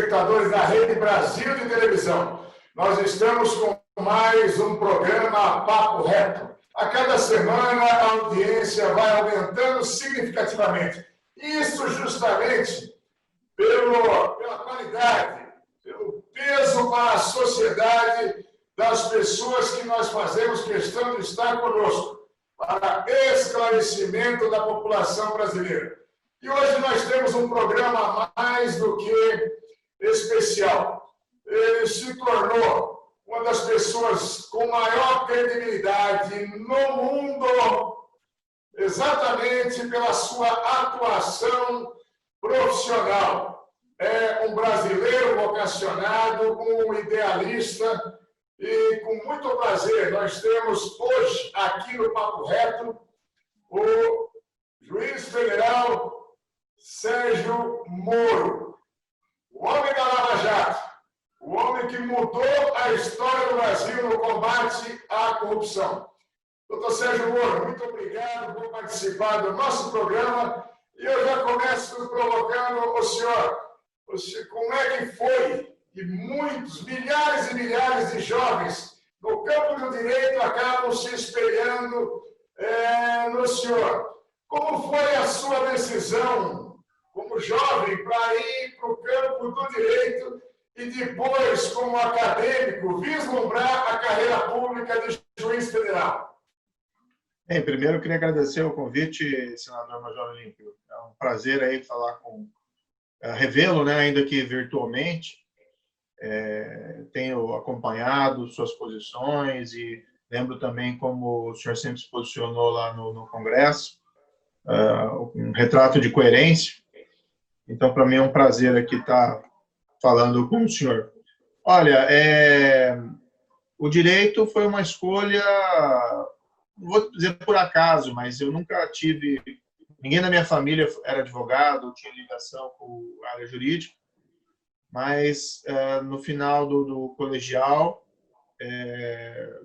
telespectadores da Rede Brasil de Televisão. Nós estamos com mais um programa Papo Reto. A cada semana a audiência vai aumentando significativamente. Isso justamente pela qualidade, pelo peso para a sociedade das pessoas que nós fazemos questão de estar conosco, para esclarecimento da população brasileira. E hoje nós temos um programa mais do que especial. Ele se tornou uma das pessoas com maior credibilidade no mundo, exatamente pela sua atuação profissional. É um brasileiro vocacionado, um idealista, e com muito prazer nós temos hoje aqui no Papo Reto o juiz federal Sérgio Moro, o homem da Lava Jato, o homem que mudou a história do Brasil no combate à corrupção. Doutor Sérgio Moro, muito obrigado por participar do nosso programa. E eu já começo provocando o senhor, como é que foi, e muitos, milhares e milhares de jovens no campo do direito acabam se espelhando no senhor. Como foi a sua decisão, como jovem, para ir para o campo do direito e depois, como acadêmico, vislumbrar a carreira pública de juiz federal? Bem, primeiro eu queria agradecer o convite, senador Major Olímpio. É um prazer aí falar revê-lo, né, ainda que virtualmente. Tenho acompanhado suas posições e lembro também como o senhor sempre se posicionou lá no Congresso, um retrato de coerência. Então, para mim é um prazer aqui estar falando com o senhor. Olha, o direito foi uma escolha, não vou dizer por acaso, mas eu nunca tive... Ninguém na minha família era advogado, tinha ligação com a área jurídica, mas no final do colegial,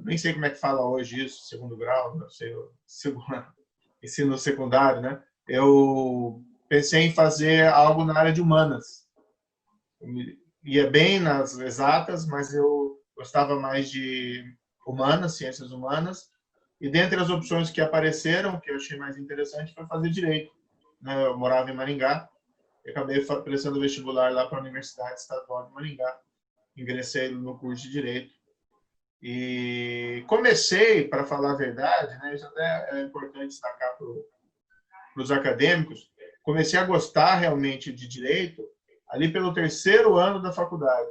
nem sei como é que fala hoje isso, segundo grau, não sei, ensino secundário, né? Eu pensei em fazer algo na área de humanas. Ia bem nas exatas, mas eu gostava mais de humanas, ciências humanas, e dentre as opções que apareceram, que eu achei mais interessante, foi fazer direito. Eu morava em Maringá, e acabei prestando vestibular lá para a Universidade Estadual de Maringá. Ingressei no curso de direito. E comecei, para falar a verdade, né, isso até é importante destacar para os acadêmicos, comecei a gostar realmente de direito ali pelo 3º ano da faculdade.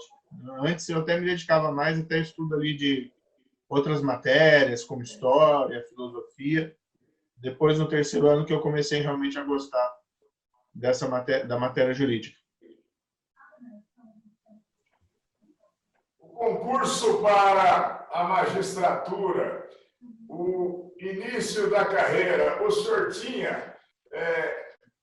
Antes eu até me dedicava mais até estudo ali de outras matérias, como história, filosofia. Depois, no 3º ano, que eu comecei realmente a gostar da matéria jurídica. O concurso para a magistratura, o início da carreira, o senhor tinha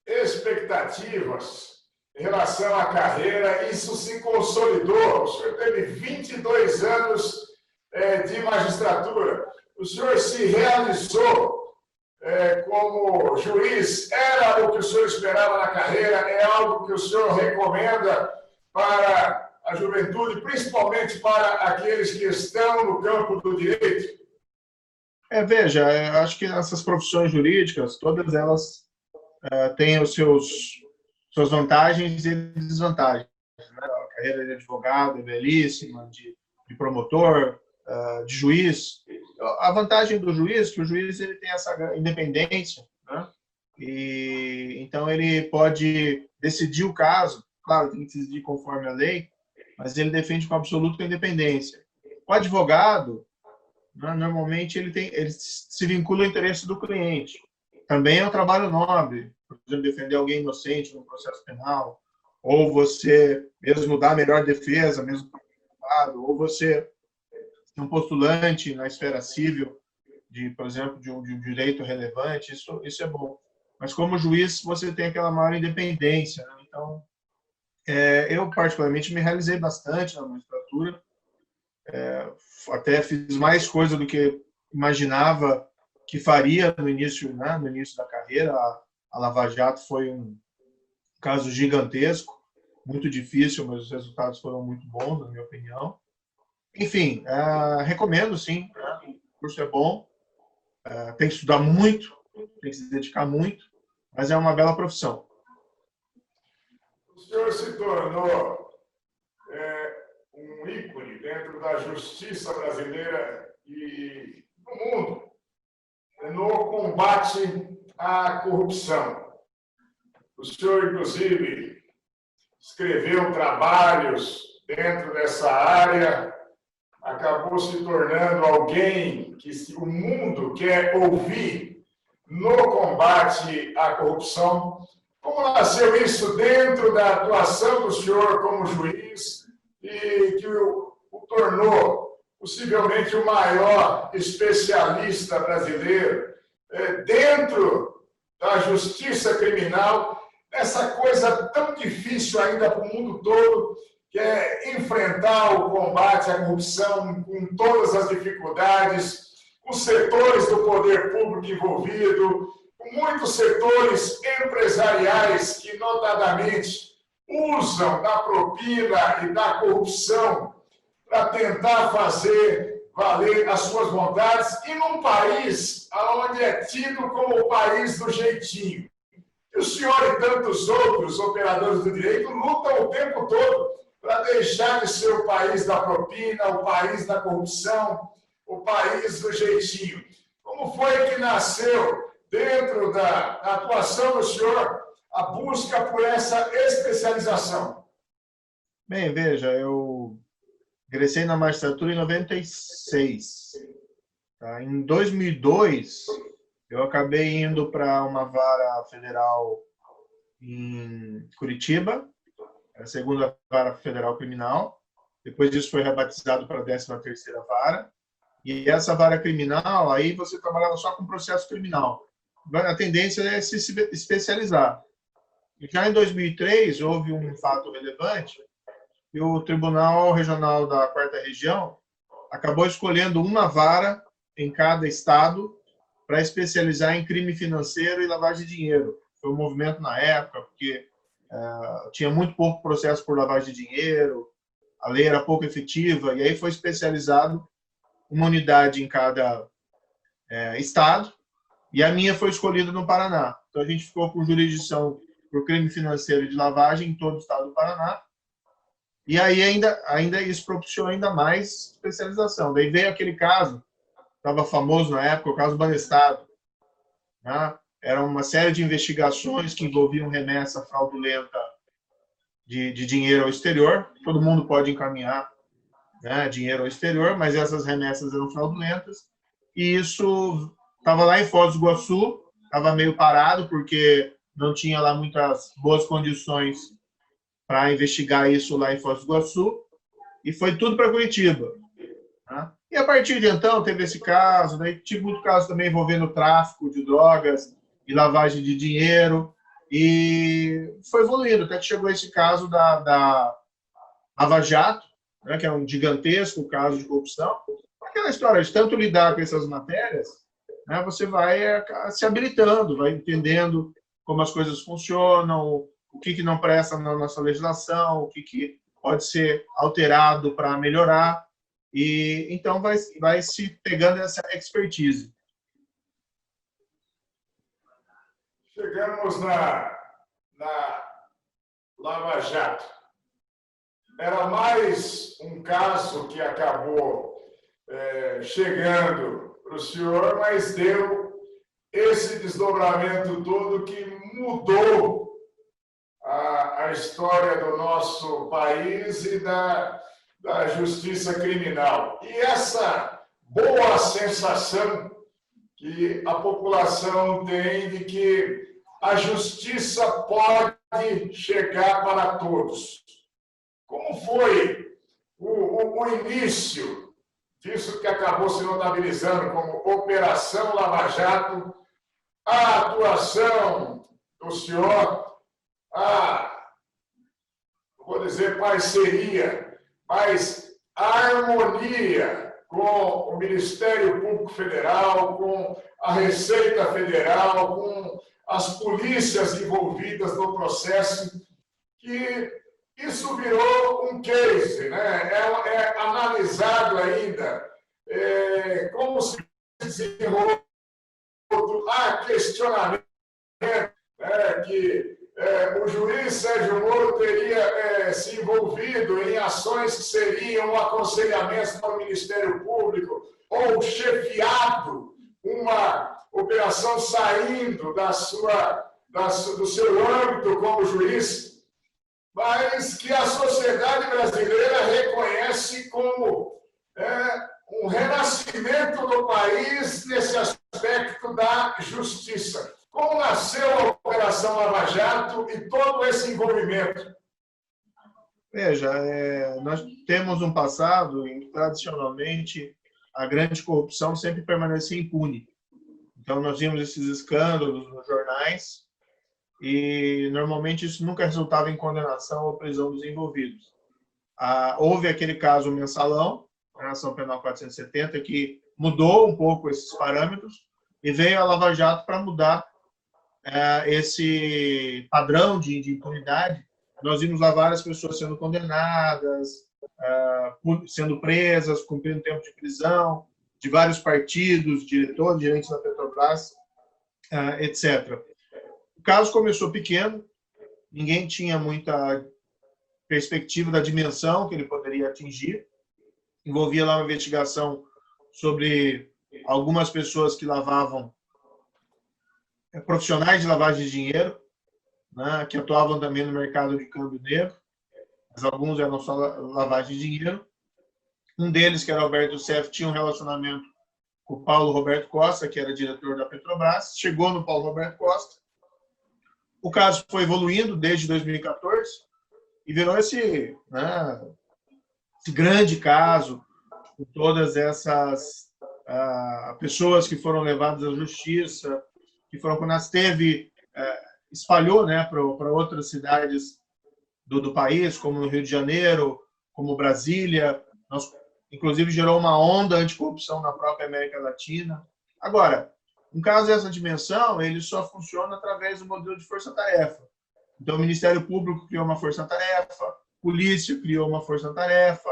expectativas em relação à carreira? Isso se consolidou? O senhor teve 22 anos de magistratura. O senhor se realizou como juiz? Era o que o senhor esperava na carreira? É algo que o senhor recomenda para a juventude, principalmente para aqueles que estão no campo do direito? Veja, eu acho que essas profissões jurídicas, todas elas têm suas vantagens e desvantagens. Né? A carreira de advogado é belíssima, de promotor, de juiz. A vantagem do juiz é que o juiz ele tem essa independência, né? E então ele pode decidir o caso, claro, tem que decidir conforme a lei, mas ele defende com absoluta independência. O advogado, né, normalmente ele se vincula ao interesse do cliente. Também é um trabalho nobre, por exemplo, defender alguém inocente no processo penal, ou você mesmo dar a melhor defesa, mesmo culpado, ou você ser um postulante na esfera civil, por exemplo, de um direito relevante, isso é bom. Mas como juiz, você tem aquela maior independência. Né? Então, eu particularmente me realizei bastante na magistratura, até fiz mais coisa do que imaginava que faria no início, né? No início da carreira. A Lava Jato foi um caso gigantesco, muito difícil, mas os resultados foram muito bons, na minha opinião. Enfim, recomendo, sim. O curso é bom, tem que estudar muito, tem que se dedicar muito, mas é uma bela profissão. O senhor se tornou um ícone dentro da justiça brasileira e do mundo no combate à corrupção. O senhor, inclusive, escreveu trabalhos dentro dessa área, acabou se tornando alguém que o mundo quer ouvir no combate à corrupção. Como nasceu isso dentro da atuação do senhor como juiz e que o tornou possivelmente o maior especialista brasileiro dentro da justiça criminal, essa coisa tão difícil ainda para o mundo todo, que é enfrentar o combate à corrupção com todas as dificuldades, com setores do poder público envolvido, com muitos setores empresariais que, notadamente, usam da propina e da corrupção para tentar fazer valer as suas vontades, e num país onde é tido como o país do jeitinho. E o senhor e tantos outros operadores do direito lutam o tempo todo para deixar de ser o país da propina, o país da corrupção, o país do jeitinho. Como foi que nasceu, dentro da atuação do senhor, a busca por essa especialização? Bem, veja, eu ingressei na magistratura em 96. Tá? Em 2002, eu acabei indo para uma vara federal em Curitiba, a segunda vara federal criminal. Depois disso foi rebatizado para a 13ª vara. E essa vara criminal, aí você trabalhava só com processo criminal. A tendência é se especializar. E já em 2003, houve um fato relevante, e o Tribunal Regional da 4ª Região acabou escolhendo uma vara em cada estado para especializar em crime financeiro e lavagem de dinheiro. Foi um movimento na época, porque tinha muito pouco processo por lavagem de dinheiro, a lei era pouco efetiva, e aí foi especializado uma unidade em cada estado, e a minha foi escolhida no Paraná. Então, a gente ficou com jurisdição por crime financeiro e de lavagem em todo o estado do Paraná, e aí ainda isso propiciou ainda mais especialização. Daí veio aquele caso, estava famoso na época, o caso Banestado. Né? Era uma série de investigações que envolviam remessa fraudulenta de dinheiro ao exterior. Todo mundo pode encaminhar, né, dinheiro ao exterior, mas essas remessas eram fraudulentas. E isso estava lá em Foz do Iguaçu, estava meio parado, porque não tinha lá muitas boas condições para investigar isso lá em Foz do Iguaçu, e foi tudo para Curitiba. Tá? E a partir de então teve esse caso, daí tive muito caso também envolvendo tráfico de drogas e lavagem de dinheiro, e foi evoluindo, até que chegou esse caso da Lava Jato, né, que é um gigantesco caso de corrupção. Aquela história de tanto lidar com essas matérias, né, você vai se habilitando, vai entendendo como as coisas funcionam, o que não presta na nossa legislação, o que pode ser alterado para melhorar, e então vai se pegando essa expertise. Chegamos na Lava Jato. Era mais um caso que acabou chegando para o senhor, mas deu esse desdobramento todo que mudou a história do nosso país e da justiça criminal. E essa boa sensação que a população tem de que a justiça pode chegar para todos. Como foi o início disso que acabou se notabilizando como Operação Lava Jato, a atuação do senhor, vou dizer parceria, mas a harmonia com o Ministério Público Federal, com a Receita Federal, com as polícias envolvidas no processo, que isso virou um case, né? É analisado ainda como se desenrolou. Há questionamento que o juiz Sérgio Moro teria se envolvido em ações que seriam um aconselhamento para o Ministério Público ou chefiado uma operação saindo do seu âmbito como juiz, mas que a sociedade brasileira reconhece como um renascimento do país nesse aspecto da justiça. Como nasceu a Operação Lava Jato e todo esse envolvimento? Veja, nós temos um passado em que, tradicionalmente, a grande corrupção sempre permanecia impune. Então, nós vimos esses escândalos nos jornais e, normalmente, isso nunca resultava em condenação ou prisão dos envolvidos. Houve aquele caso Mensalão, a Ação Penal 470, que mudou um pouco esses parâmetros e veio a Lava Jato para mudar esse padrão de impunidade. Nós vimos lá várias pessoas sendo condenadas, sendo presas, cumprindo tempo de prisão, de vários partidos, diretores, gerentes da Petrobras, etc. O caso começou pequeno, ninguém tinha muita perspectiva da dimensão que ele poderia atingir. Envolvia lá uma investigação sobre algumas pessoas que lavavam, profissionais de lavagem de dinheiro, né, que atuavam também no mercado de câmbio negro, mas alguns eram só lavagem de dinheiro. Um deles, que era Alberto Seff, tinha um relacionamento com o Paulo Roberto Costa, que era diretor da Petrobras, chegou no Paulo Roberto Costa. O caso foi evoluindo desde 2014 e virou esse grande caso, com todas essas pessoas que foram levadas à justiça, que foram condenadas, espalhou, né, para outras cidades do país, como no Rio de Janeiro, como Brasília. Inclusive, gerou uma onda anticorrupção na própria América Latina. Agora, um caso dessa dimensão, ele só funciona através do modelo de força-tarefa. Então, o Ministério Público criou uma força-tarefa, a polícia criou uma força-tarefa,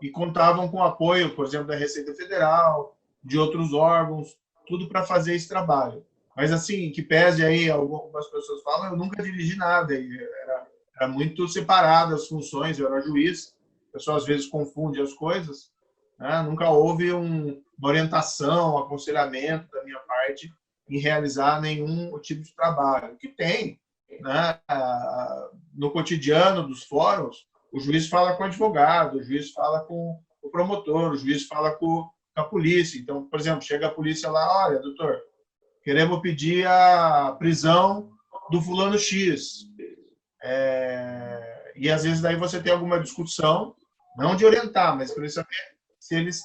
e contavam com o apoio, por exemplo, da Receita Federal, de outros órgãos, tudo para fazer esse trabalho. Mas, assim, que pese aí, algumas pessoas falam, eu nunca dirigi nada, era muito separado as funções, eu era juiz, o pessoal às vezes confunde as coisas, né? Nunca houve uma orientação, um aconselhamento da minha parte em realizar nenhum tipo de trabalho. O que tem, né? No cotidiano dos fóruns, o juiz fala com o advogado, o juiz fala com o promotor, o juiz fala com a polícia. Então, por exemplo, chega a polícia lá, olha, doutor, queremos pedir a prisão do fulano X. E às vezes daí você tem alguma discussão, não de orientar, mas para saber se eles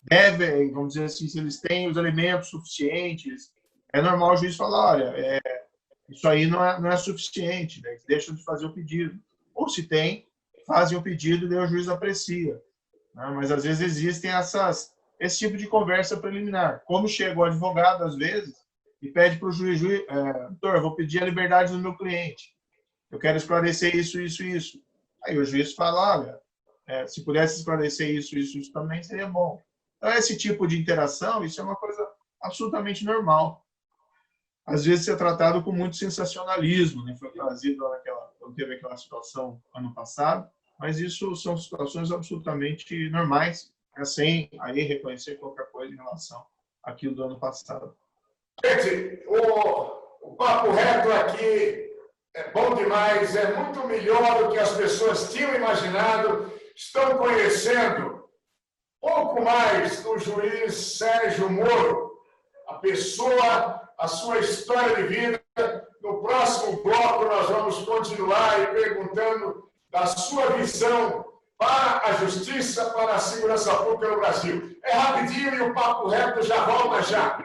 devem, vamos dizer assim, se eles têm os elementos suficientes. É normal o juiz falar, olha, isso aí não é suficiente, né? Eles deixam de fazer o pedido. Ou se tem, fazem o pedido e daí o juiz aprecia. Né? Mas às vezes existem esse tipo de conversa preliminar. Como chega o advogado, às vezes, e pede para o juiz, doutor, eu vou pedir a liberdade do meu cliente. Eu quero esclarecer isso, isso, isso. Aí o juiz fala, olha, se pudesse esclarecer isso, isso, isso também seria bom. Então, esse tipo de interação, isso é uma coisa absolutamente normal. Às vezes é tratado com muito sensacionalismo, né? Foi trazido quando teve aquela situação ano passado, mas isso são situações absolutamente normais, sem aí reconhecer qualquer coisa em relação àquilo do ano passado. Gente, o papo reto aqui é bom demais, é muito melhor do que as pessoas tinham imaginado. Estão conhecendo pouco mais do juiz Sérgio Moro, a pessoa, a sua história de vida. No próximo bloco, nós vamos continuar perguntando da sua visão para a justiça, para a segurança pública no Brasil. É rapidinho e o papo reto já volta já.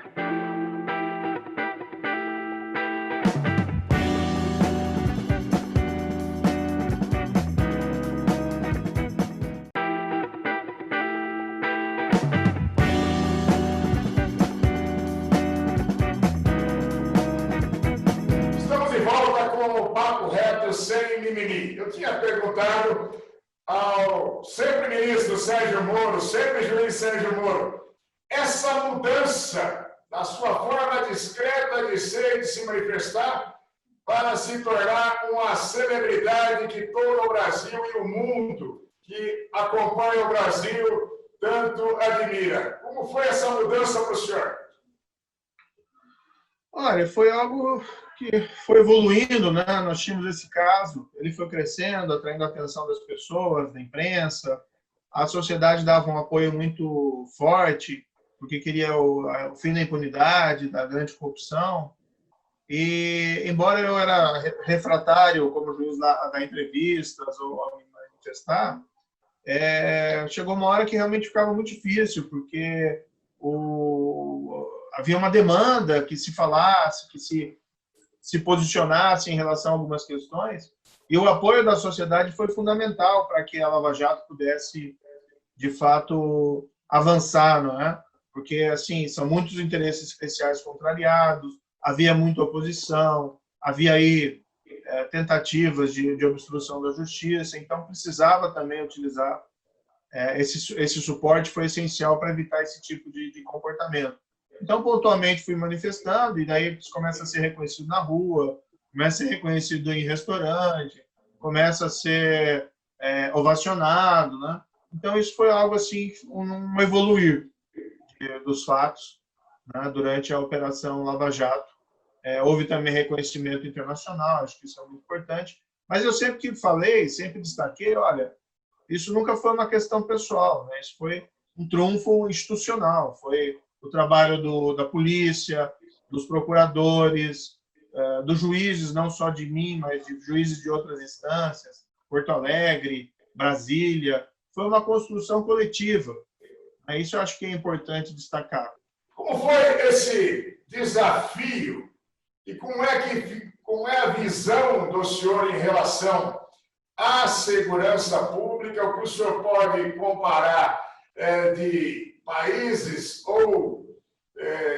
Sem mimimi. Eu eu tinha perguntado ao sempre ministro Sérgio Moro, sempre juiz Sérgio Moro, essa mudança na sua forma discreta de ser e de se manifestar para se tornar uma celebridade que todo o Brasil e o mundo que acompanha o Brasil tanto admira. Como foi essa mudança para o senhor? Olha, foi algo que foi evoluindo, né? Nós tínhamos esse caso, ele foi crescendo, atraindo a atenção das pessoas, da imprensa. A sociedade dava um apoio muito forte, porque queria o fim da impunidade, da grande corrupção. E, embora eu era refratário como juiz a dar entrevistas ou a me manifestar, chegou uma hora que realmente ficava muito difícil, porque havia uma demanda que se falasse, que se posicionasse em relação a algumas questões, e o apoio da sociedade foi fundamental para que a Lava Jato pudesse, de fato, avançar, não é? Porque, assim, são muitos interesses especiais contrariados, havia muita oposição, havia aí tentativas de obstrução da justiça, então precisava também utilizar esse suporte, foi essencial para evitar esse tipo de comportamento. Então, pontualmente, fui manifestando, e daí começa a ser reconhecido na rua, começa a ser reconhecido em restaurante, começa a ser ovacionado, né? Então, isso foi algo assim, um evoluir dos fatos, né, durante a Operação Lava Jato. Houve também reconhecimento internacional, acho que isso é muito importante, mas eu sempre que falei, sempre destaquei, olha, isso nunca foi uma questão pessoal, né? Isso foi um trunfo institucional, foi o trabalho da polícia, dos procuradores, dos juízes, não só de mim, mas de juízes de outras instâncias, Porto Alegre, Brasília, foi uma construção coletiva. Isso eu acho que é importante destacar. Como foi esse desafio e como é a visão do senhor em relação à segurança pública? O que o senhor pode comparar de países ou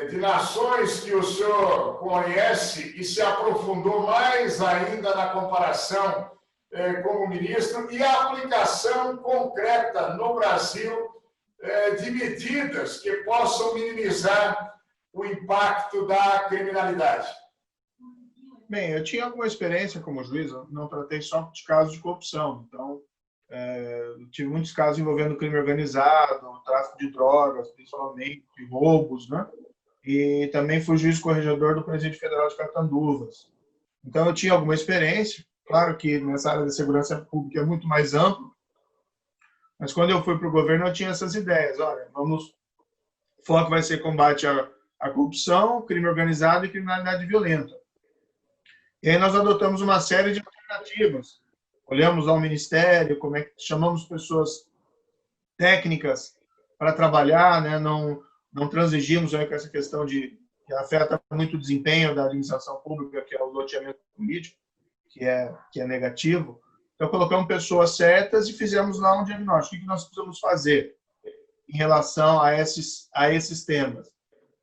de nações que o senhor conhece e se aprofundou mais ainda na comparação como ministro e a aplicação concreta no Brasil de medidas que possam minimizar o impacto da criminalidade? Bem, eu tinha alguma experiência como juiz, eu não tratei só de casos de corrupção, então tive muitos casos envolvendo crime organizado, tráfico de drogas, principalmente, roubos, né? E também fui juiz corregedor do Presídio Federal de Catanduvas. Então, eu tinha alguma experiência. Claro que nessa área da segurança pública é muito mais amplo, mas quando eu fui para o governo, eu tinha essas ideias. Olha, o foco vai ser combate à corrupção, crime organizado e criminalidade violenta. E aí nós adotamos uma série de alternativas. Olhamos ao Ministério, chamamos pessoas técnicas para trabalhar, né? Não transigimos com essa questão que afeta muito o desempenho da administração pública, que é o loteamento político, que é negativo. Então, colocamos pessoas certas e fizemos lá um diagnóstico. O que nós precisamos fazer em relação a esses temas?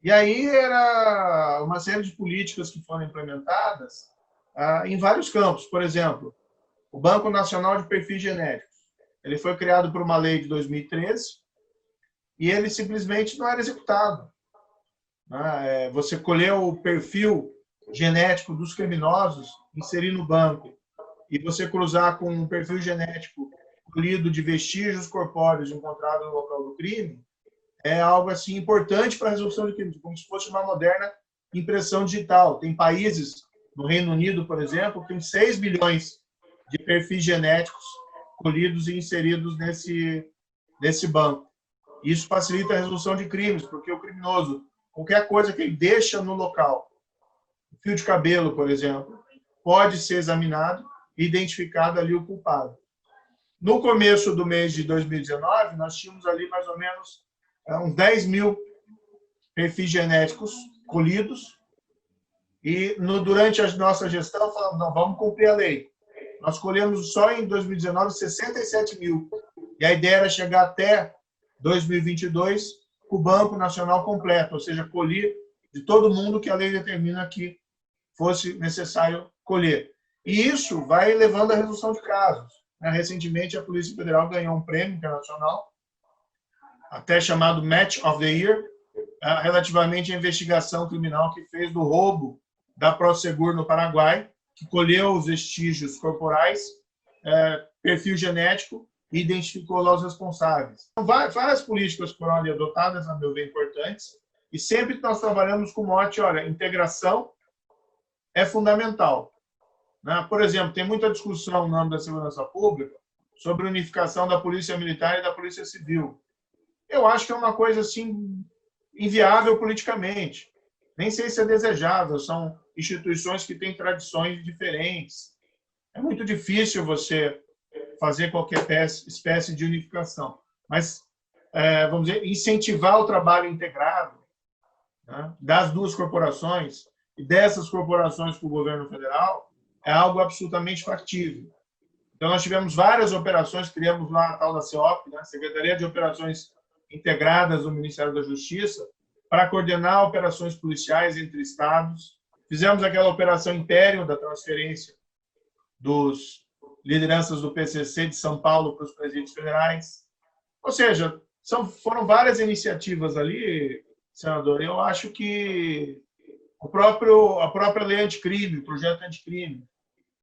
E aí era uma série de políticas que foram implementadas em vários campos. Por exemplo, o Banco Nacional de Perfis Genéticos. Ele foi criado por uma lei de 2013 e ele simplesmente não era executado. Você colher o perfil genético dos criminosos, inserir no banco, e você cruzar com um perfil genético colhido de vestígios corpóreos encontrados no local do crime, é algo assim importante para a resolução de crimes, como se fosse uma moderna impressão digital. Tem países, no Reino Unido, por exemplo, que tem 6 bilhões de perfis genéticos colhidos e inseridos nesse banco. Isso facilita a resolução de crimes, porque o criminoso, qualquer coisa que ele deixa no local, fio de cabelo, por exemplo, pode ser examinado e identificado ali o culpado. No começo do mês de 2019, nós tínhamos ali mais ou menos uns 10 mil perfis genéticos colhidos e durante a nossa gestão falamos, não, vamos cumprir a lei. Nós colhemos só em 2019 67 mil. E a ideia era chegar até 2022 com o Banco Nacional completo, ou seja, colher de todo mundo que a lei determina que fosse necessário colher. E isso vai levando à resolução de casos. Recentemente, a Polícia Federal ganhou um prêmio internacional, até chamado Match of the Year, relativamente à investigação criminal que fez do roubo da Prosegur no Paraguai, que colheu os vestígios corporais, perfil genético, e identificou lá os responsáveis. Então, várias políticas foram ali adotadas, a meu ver, importantes, e sempre nós trabalhamos com o mote, olha, integração é fundamental. Por exemplo, tem muita discussão no âmbito da segurança pública sobre a unificação da Polícia Militar e da Polícia Civil. Eu acho que é uma coisa assim inviável politicamente. Nem sei se é desejável, são instituições que têm tradições diferentes. É muito difícil você fazer qualquer espécie de unificação. Mas, vamos dizer, incentivar o trabalho integrado, das duas corporações e dessas corporações com o governo federal é algo absolutamente factível. Então, nós tivemos várias operações, criamos lá a tal da CEOP, Secretaria de Operações Integradas do Ministério da Justiça, para coordenar operações policiais entre estados. Fizemos aquela operação Império da transferência dos lideranças do PCC de São Paulo para os presídios federais. Ou seja, foram várias iniciativas ali, senador. Eu acho que a própria lei anticrime, o projeto anticrime,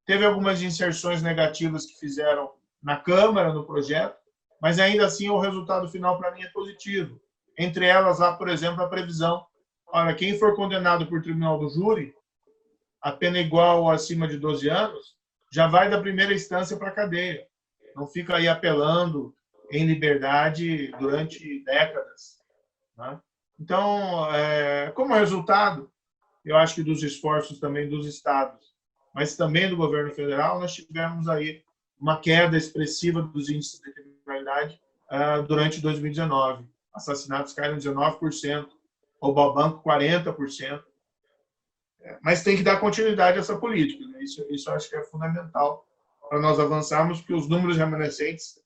teve algumas inserções negativas que fizeram na Câmara, no projeto, mas ainda assim o resultado final para mim é positivo. Entre elas, há, por exemplo, a previsão, olha, quem for condenado por tribunal do júri, a pena igual ou acima de 12 anos, já vai da primeira instância para a cadeia. Não fica aí apelando em liberdade durante décadas. Então, como resultado, eu acho que dos esforços também dos estados, mas também do governo federal, nós tivemos aí uma queda expressiva dos índices de criminalidade durante 2019. Assassinatos caíram 19%, roubo ao banco 40%. Mas tem que dar continuidade a essa política. Isso acho que é fundamental para nós avançarmos, porque os números remanescentes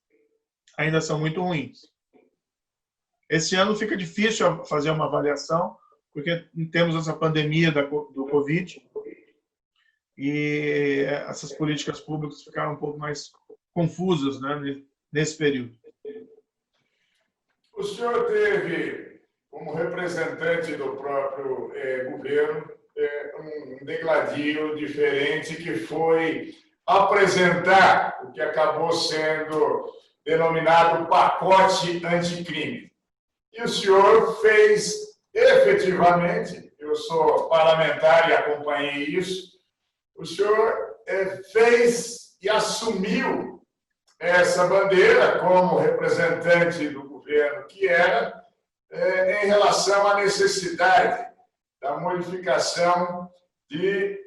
ainda são muito ruins. Esse ano fica difícil fazer uma avaliação, porque temos essa pandemia do Covid e essas políticas públicas ficaram um pouco mais confusas, nesse período. O senhor teve, como representante do próprio governo, um degladio diferente, que foi apresentar o que acabou sendo denominado pacote anticrime. E o senhor fez, efetivamente, eu sou parlamentar e acompanhei isso, o senhor fez e assumiu essa bandeira como representante do governo que era, em relação à necessidade da modificação de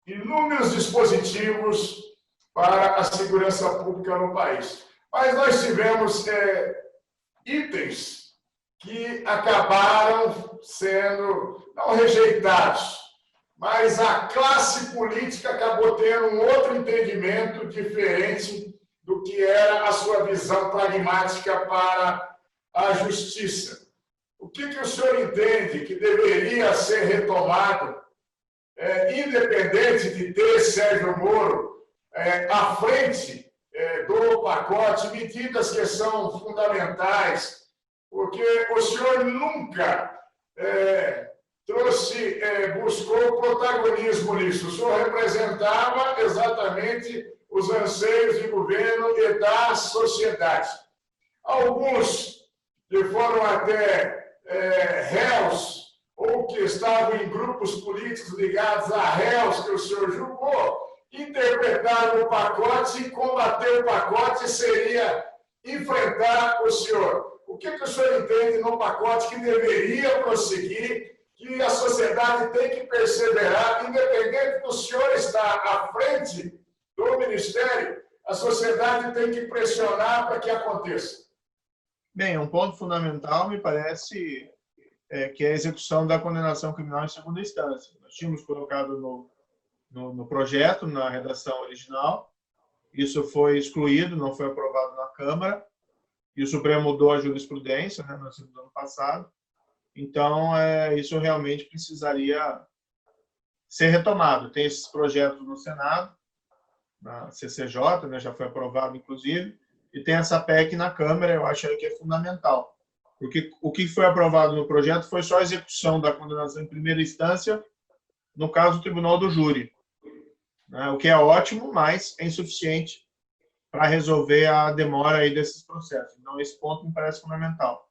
inúmeros dispositivos para a segurança pública no país. Mas nós tivemos itens que acabaram sendo, não rejeitados, mas a classe política acabou tendo um outro entendimento diferente do que era a sua visão pragmática para a justiça. O que o senhor entende que deveria ser retomado, independente de ter Sérgio Moro à frente do pacote, medidas que são fundamentais, porque o senhor nunca buscou protagonismo nisso. O senhor representava exatamente os anseios de governo e da sociedade. Alguns que foram até réus ou que estavam em grupos políticos ligados a réus que o senhor julgou, interpretaram o pacote e combater o pacote seria enfrentar o senhor. O que o senhor entende no pacote que deveria prosseguir, que a sociedade tem que perseverar, independente do senhor estar à frente do Ministério, a sociedade tem que pressionar para que aconteça? Bem, um ponto fundamental, me parece, que é a execução da condenação criminal em segunda instância. Nós tínhamos colocado no projeto, na redação original, isso foi excluído, não foi aprovado na Câmara, e o Supremo mudou a jurisprudência, no ano passado. Então, isso realmente precisaria ser retomado. Tem esses projetos no Senado, na CCJ, né, já foi aprovado, inclusive, e tem essa PEC na Câmara, eu acho que é fundamental. Porque o que foi aprovado no projeto foi só a execução da condenação em primeira instância, no caso do Tribunal do Júri, né, o que é ótimo, mas é insuficiente para resolver a demora aí desses processos. Então, esse ponto me parece fundamental.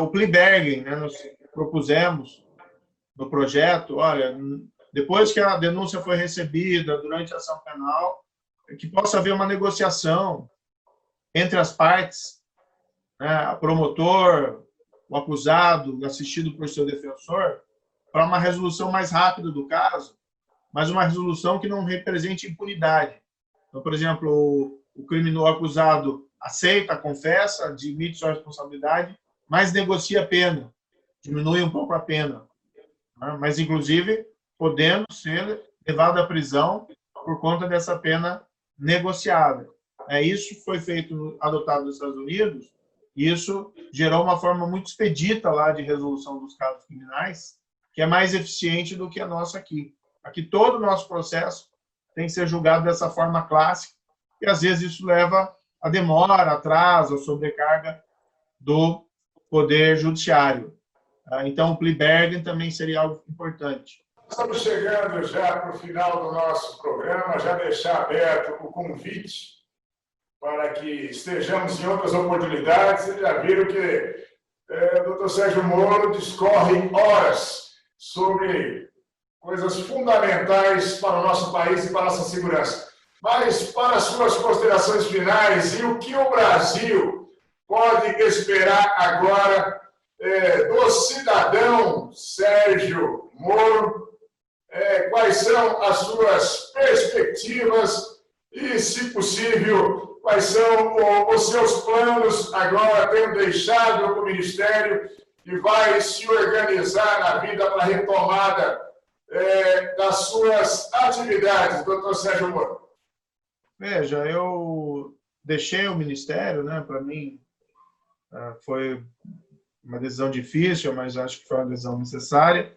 O plea bargain, né, nós propusemos no projeto, olha, depois que a denúncia foi recebida, durante a ação penal, que possa haver uma negociação entre as partes, né, o promotor, o acusado, assistido por seu defensor, para uma resolução mais rápida do caso, mas uma resolução que não represente impunidade. Então, por exemplo, o criminoso acusado aceita, confessa, admite sua responsabilidade, mas negocia a pena, diminui um pouco a pena, né? Mas, inclusive, podendo ser levado à prisão por conta dessa pena negociada. Isso foi adotado nos Estados Unidos, e isso gerou uma forma muito expedita lá de resolução dos casos criminais, que é mais eficiente do que a nossa aqui. Aqui todo o nosso processo tem que ser julgado dessa forma clássica, e às vezes isso leva a demora, atraso, a sobrecarga do Poder Judiciário. Então, o plea bargain também seria algo importante. Estamos chegando já para o final do nosso programa, já deixar aberto o convite para que estejamos em outras oportunidades. Vocês já viram que o Dr. Sérgio Moro discorre horas sobre coisas fundamentais para o nosso país e para a nossa segurança. Mas, para as suas considerações finais, e o que o Brasil pode esperar agora do cidadão Sérgio Moro? Quais são as suas perspectivas e, se possível, quais são os seus planos agora, tendo deixado o Ministério e vai se organizar na vida para a retomada das suas atividades, doutor Sérgio Moro? Veja, eu deixei o Ministério, né? Para mim foi uma decisão difícil, mas acho que foi uma decisão necessária.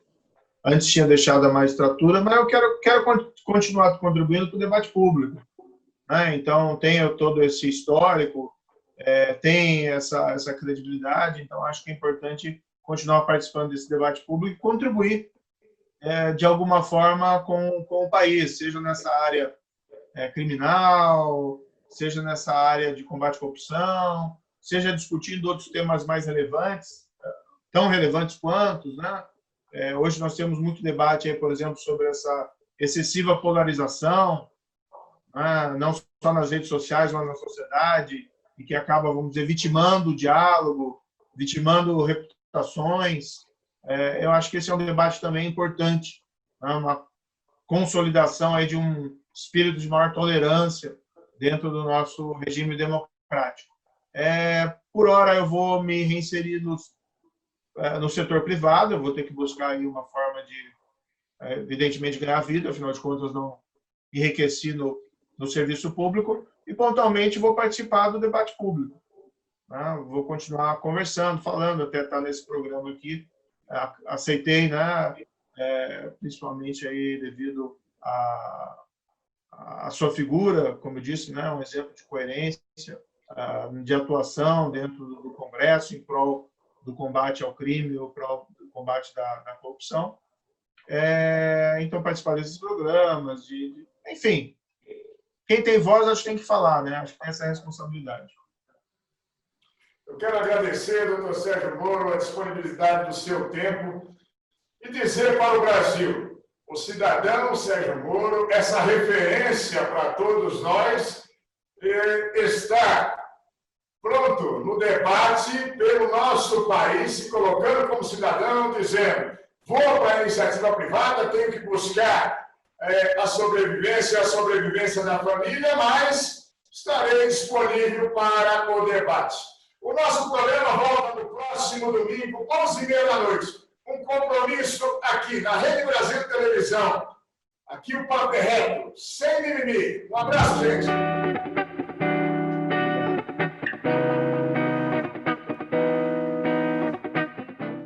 Antes tinha deixado a magistratura, mas eu quero continuar contribuindo para o debate público, né? Então, tenho todo esse histórico, tem essa credibilidade, então acho que é importante continuar participando desse debate público e contribuir de alguma forma com o país, seja nessa área criminal, seja nessa área de combate à corrupção, seja discutindo outros temas mais relevantes, tão relevantes quanto, né? Hoje nós temos muito debate, aí, por exemplo, sobre essa excessiva polarização, né? Não só nas redes sociais, mas na sociedade, e que acaba, vamos dizer, vitimando o diálogo, vitimando reputações. Eu acho que esse é um debate também importante, né? Uma consolidação aí de um espírito de maior tolerância dentro do nosso regime democrático. Por hora, eu vou me reinserir no setor privado, eu vou ter que buscar aí uma forma de, evidentemente, ganhar vida, afinal de contas, não enriqueci no serviço público, e pontualmente vou participar do debate público, né? Vou continuar conversando, falando, até estar nesse programa aqui. Aceitei, né? Principalmente aí devido a sua figura, como eu disse, né? Um exemplo de coerência, de atuação dentro do Congresso em prol do combate ao crime ou prol do combate da corrupção. Então, participar desses programas, enfim, quem tem voz, acho que tem que falar, né? Acho que tem essa responsabilidade. Eu quero agradecer, doutor Sérgio Moro, a disponibilidade do seu tempo e dizer para o Brasil, o cidadão Sérgio Moro, essa referência para todos nós, está pronto no debate pelo nosso país, se colocando como cidadão, dizendo: vou para a iniciativa privada, tenho que buscar a sobrevivência da família, mas estarei disponível para o debate. O nosso programa volta no próximo domingo, 11h30. Um compromisso aqui na Rede Brasil Televisão. Aqui o papo é reto, sem mimimi. Um abraço, gente.